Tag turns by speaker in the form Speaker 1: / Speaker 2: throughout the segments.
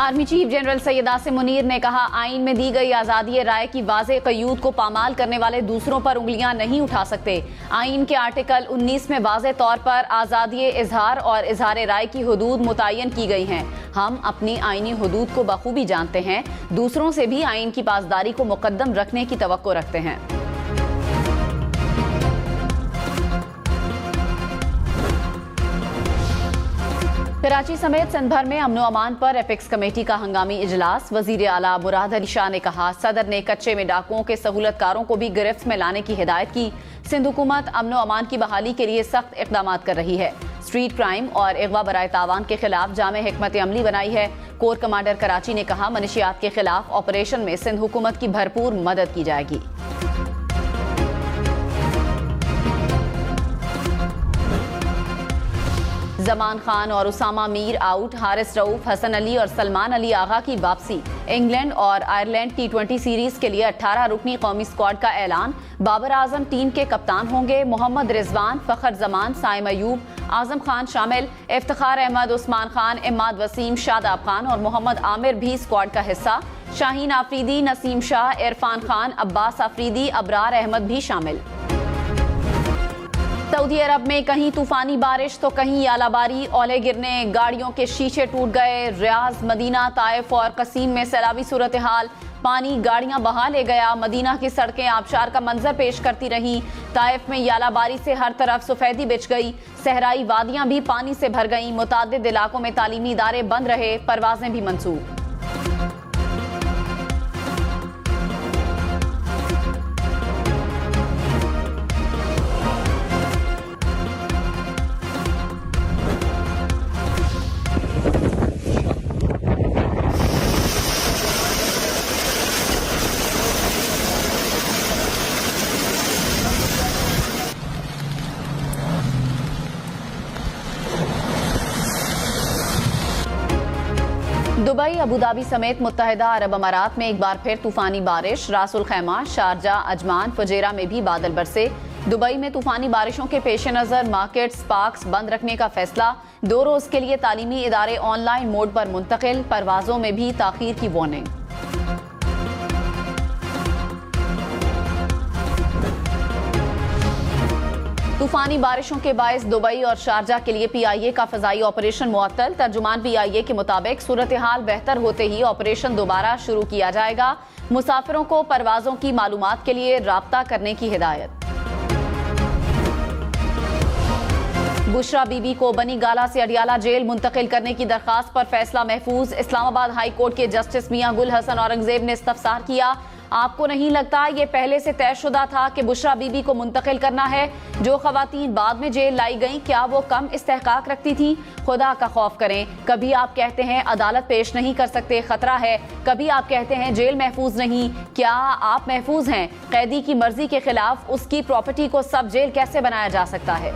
Speaker 1: Army chief general Syed Asim Munir ने कहा, आइन में दी गई आज़ादी राय की वाज़े क़यूद को पामाल करने वाले दूसरों पर उंगलियां नहीं उठा सकते। आइन के आर्टिकल 19 में वाज़े तौर पर आज़ादी इजहार और इजहार राय की हदूद मुतय्यन की गई हैं। हम अपनी आइनी हदूद को बखूबी जानते हैं, दूसरों से भी आइन की पासदारी को मुकद्दम रखने की तवक्को रखते हैं। कराची समेत सिंध भर में अमनो अमान पर एपिक्स कमेटी का हंगामी इजलास। वजीर आला मुराद अली शाह ने कहा, सदर ने कच्चे में डाकुओं के सहूलतकारों को भी गिरफ्त में लाने की हिदायत की। सिंध हुकूमत अमनो अमान की बहाली के लिए सख्त इक़दाम कर रही है। स्ट्रीट क्राइम और अगवा बराए तावान के खिलाफ जामे हिकमत अमली बनाई है। कोर कमांडर कराची ने कहा, मनशियात के खिलाफ ऑपरेशन में सिंध हुकूमत की भरपूर मदद की जाएगी। जमान खान और उसामा मीर आउट, हारिस रऊफ, हसन अली और सलमान अली आगा की वापसी। इंग्लैंड और आयरलैंड T20 सीरीज के लिए 18 रुकनी कौमी स्क्वाड का ऐलान। बाबर आजम टीम के कप्तान होंगे। मोहम्मद रिजवान, फखर जमान, साइम अयूब, आजम खान शामिल। इफ्तिखार अहमद, उस्मान खान, इमाद वसीम, शादाब खान और मोहम्मद आमिर भी स्क्वाड का हिस्सा। शाहीन आफरीदी, नसीम शाह, इरफान खान, अब्बास आफरीदी, अबरार अहमद भी शामिल। सऊदी अरब में कहीं तूफानी बारिश तो कहीं आलाबारी, ओले गिरने, गाड़ियों के शीशे टूट गए। रियाज, मदीना, ताइफ और कसीम में सैलाबी सूरत हाल। पानी गाड़ियां बहा ले गया। मदीना की सड़कें आबशार का मंजर पेश करती रहीं। ताइफ में आलाबारी से हर तरफ सफेदी बिछ गई। सहराई वादियां भी पानी से भर गईं। मुतादिद इलाकों में तालीमी इदारे बंद रहे, परवाजें भी मंसूब। दुबई, अबूधाबी समेत मुत्तहिदा अरब अमारात में एक बार फिर तूफानी बारिश। रासुल खैमा, शारजा, अजमान, फजेरा में भी बादल बरसे। दुबई में तूफानी बारिशों के पेश नज़र मार्केट्स, पार्क्स बंद रखने का फैसला। 2 रोज के लिए तालीमी इदारे ऑनलाइन मोड पर मुंतकिल। परवाजों में भी ताखीर की वार्निंग। तूफानी बारिशों के बायस दुबई और शारजा के लिए PIA का फजाई ऑपरेशन मुअत्तल। तर्जुमान PIA के मुताबिक सूरत हाल बेहतर होते ही ऑपरेशन दोबारा शुरू किया जाएगा। मुसाफिरों को परवाजों की मालूमात के लिए राब्ता करने की हिदायत। बुशरा बीबी को बनी गाला से अडियाला जेल मुंतकिल करने की दरखास्त पर फैसला महफूज। इस्लामाबाद हाई कोर्ट के जस्टिस मियां गुल हसन औरंगजेब ने इस्तफसार किया, आपको नहीं लगता ये पहले से तयशुदा था कि बुशरा बीबी को मुंतकिल करना है? जो खवातीन बाद में जेल लाई गईं, क्या वो कम इस्तेहकाक रखती थी? खुदा का खौफ करें। कभी आप कहते हैं अदालत पेश नहीं कर सकते, खतरा है। कभी आप कहते हैं जेल महफूज नहीं। क्या आप महफूज हैं? कैदी की मर्जी के खिलाफ उसकी प्रॉपर्टी को सब जेल कैसे बनाया जा सकता है?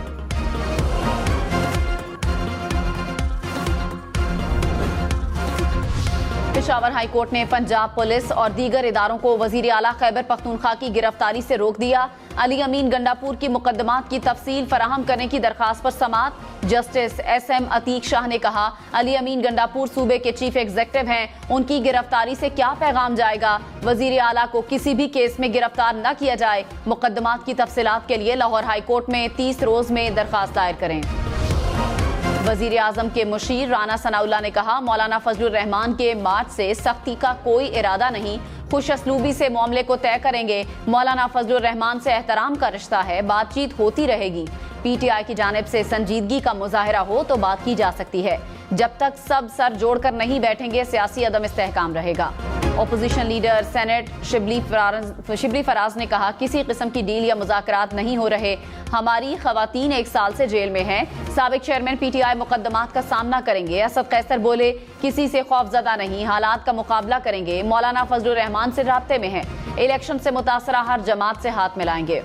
Speaker 1: पेशावर हाई कोर्ट ने पंजाब पुलिस और दीगर इदारों को वजीर आला खैबर पख्तूनख्वा की गिरफ्तारी से रोक दिया। अली अमीन गंडापुर की मुकदमात की तफसील फराहम करने की दरखास्त पर समात। जस्टिस SM अतीक शाह ने कहा, अली अमीन गंडापुर सूबे के चीफ एग्जीक्यूटिव हैं, उनकी गिरफ्तारी से क्या पैगाम जाएगा? वजीर आला को किसी भी केस में गिरफ्तार न किया जाए। मुकदमात की तफसीलात के लिए लाहौर हाई कोर्ट में 30 रोज में दरखास्त दायर करें। वजीर आजम के मुशीर राना सनाउल्लाह ने कहा, मौलाना फजलुर रहमान के मार्च से सख्ती का कोई इरादा नहीं, खुश असलूबी से मामले को तय करेंगे। मौलाना फजलुर रहमान से एहतराम का रिश्ता है, बातचीत होती रहेगी। PTI की जानिब से संजीदगी का मुजाहरा हो तो बात की जा सकती है। जब तक सब सर जोड़कर नहीं बैठेंगे, सियासी अदम इस्तेहकाम रहेगा। Opposition leader senate Shibli Faraz ने कहा, किसी किस्म की डील या मुज़ाकरात नहीं हो रहे। हमारी खवातीन 1 साल से जेल में हैं। साबिक चेयरमैन PTI मुकदमात का सामना करेंगे। असद कैसर बोले, किसी से खौफजदा नहीं, हालात का मुकाबला करेंगे। मौलाना फजलुर रहमान से राब्ते में हैं। इलेक्शन से मुतासरा हर जमात से हाथ मिलाएंगे।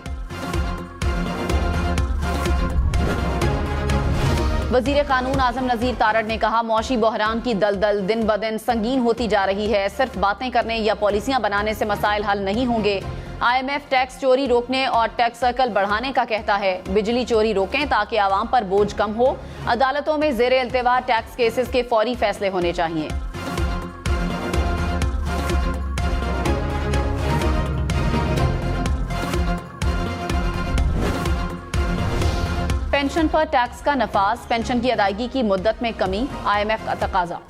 Speaker 1: वजीर कानून आजम नजीर तारड़ ने कहा, मौशी बहरान की दलदल दिन ब दिन संगीन होती जा रही है। सिर्फ बातें करने या पॉलिसियां बनाने से मसाइल हल नहीं होंगे। IMF टैक्स चोरी रोकने और टैक्स सर्कल बढ़ाने का कहता है। बिजली चोरी रोकें ताकि आवाम पर बोझ कम हो। अदालतों में जेर इल्तिवा टैक्स केसेस के फौरी फैसले होने चाहिए। पेंशन पर टैक्स का नफाज, पेंशन की अदायगी की मुद्दत में कमी, IMF का तकाजा।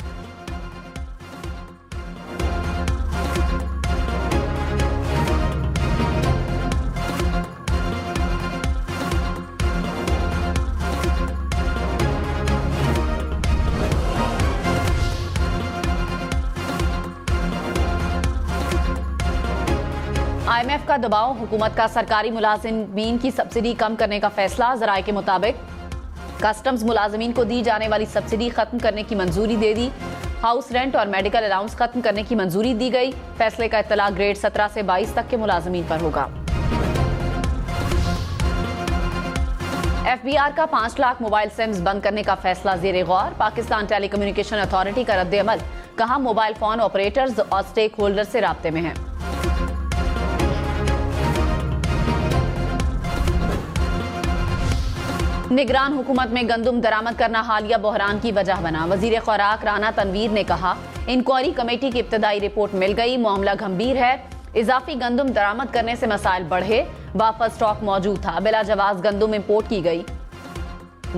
Speaker 1: IMF का दबाव, हुकूमत का सरकारी मुलाजिमीन की सब्सिडी कम करने का फैसला। ज़राए के मुताबिक कस्टम्स मुलाजिमीन को दी जाने वाली सब्सिडी खत्म करने की मंजूरी दे दी। हाउस रेंट और मेडिकल अलाउंस खत्म करने की मंजूरी दी गई। फैसले का इत्तला ग्रेड 17 से 22 तक के मुलाजिमीन पर होगा। FBR का 5 लाख मोबाइल सिम्स बंद करने का फैसला ज़ेरे गौर। पाकिस्तान टेलीकम्युनिकेशन अथॉरिटी का रद्द अमल, कहा मोबाइल फोन ऑपरेटर्स और स्टेक होल्डर से राब्ते में हैं। निगरान हुकूमत में गंदुम दरामद करना हालिया बहरान की वजह बना। वजीर खुराक राना तनवीर ने कहा इंक्वायरी कमेटी की इब्तदाई रिपोर्ट मिल गई, मामला गंभीर है। इजाफी गंदुम दरामद करने से मसाइल बढ़े, वापस स्टॉक मौजूद था, बिला जवाज गंदुम इंपोर्ट की गई।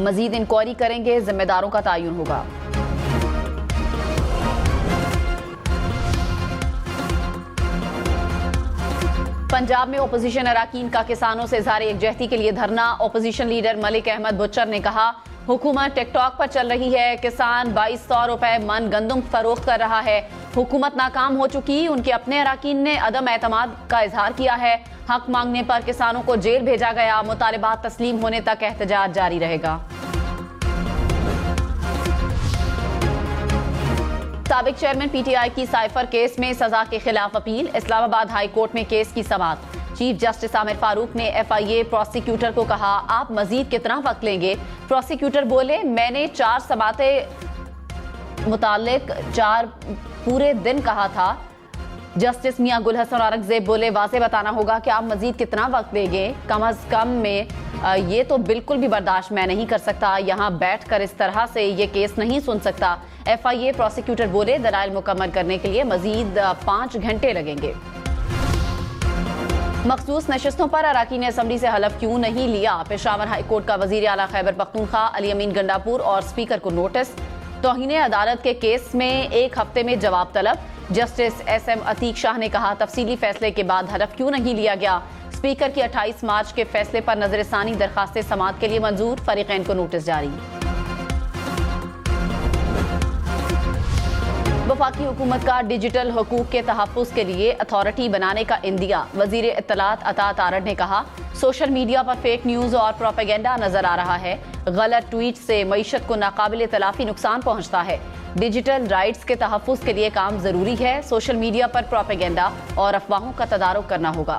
Speaker 1: मजीद इंक्वायरी करेंगे, जिम्मेदारों का तयन होगा। पंजाब में ओपोजिशन अराकीन का किसानों से इज़हार यकजहती के लिए धरना। Opposition leader Malik Ahmad butcher ने कहा हुकूमत टिकटॉक पर चल रही है, किसान 2200 रुपए मन गंदुम फरोख्त कर रहा है, हुकूमत नाकाम हो चुकी। उनके अपने अराकीन ने अदम एतमाद का इजहार किया है। हक मांगने पर किसानों को जेल भेजा गया। मुतालिबात तस्लीम होने तक एहतजाज जारी रहेगा। साबिक चेयरमैन PTI की साइफर केस में सजा के खिलाफ अपील। इस्लामाबाद हाई कोर्ट में केस की समाअत। चीफ जस्टिस आमिर फारूक ने FIA प्रोसिक्यूटर को कहा आप मजीद कितना वक्त लेंगे। प्रोसिक्यूटर बोले मैंने 4 समातें मुतालिक 4 पूरे दिन कहा था। जस्टिस मियां गुल हसन औरंगजेब बोले वाज़े बताना होगा कि आप मजीद कितना वक्त लेंगे, कम अज कम में ये तो बिल्कुल भी बर्दाश्त मैं नहीं कर सकता, यहाँ बैठ कर इस तरह से ये केस नहीं सुन सकता। FIA प्रोसिक्यूटर बोले दलाइल मुकम्मल करने के लिए मजीद 5 घंटे लगेंगे। मखसूस नशिस्तों पर अराकीन असम्बली से हलफ क्यों नहीं लिया। पेशावर हाई कोर्ट का वजीर आला खैबर पख्तूनख्वा अली अमीन गंडापुर और स्पीकर को नोटिस। तौहीन अदालत के केस में 1 हफ्ते में जवाब तलब। जस्टिस SM अतीक शाह ने कहा तफसीली फैसले के बाद हलफ क्यों नहीं लिया गया। स्पीकर की 28 मार्च के फैसले पर नजरसानी दरखास्तें समाअत के लिए मंजूर। फरीकैन को नोटिस जारी। वफाकी हुकूमत का डिजिटल हकूक के तहफ़्फ़ुज़ के लिए अथॉरिटी बनाने का इंदिया। वज़ीर इत्तलात अता तारड़ ने कहा सोशल मीडिया पर फेक न्यूज़ और प्रोपेगेंडा नजर आ रहा है। गलत ट्वीट से मईशत को नाकाबिल तलाफी नुकसान पहुंचता है। डिजिटल राइट्स के तहफ़्फ़ुज़ के लिए काम जरूरी है। सोशल मीडिया पर प्रोपेगेंडा और अफवाहों का तदारुक करना होगा।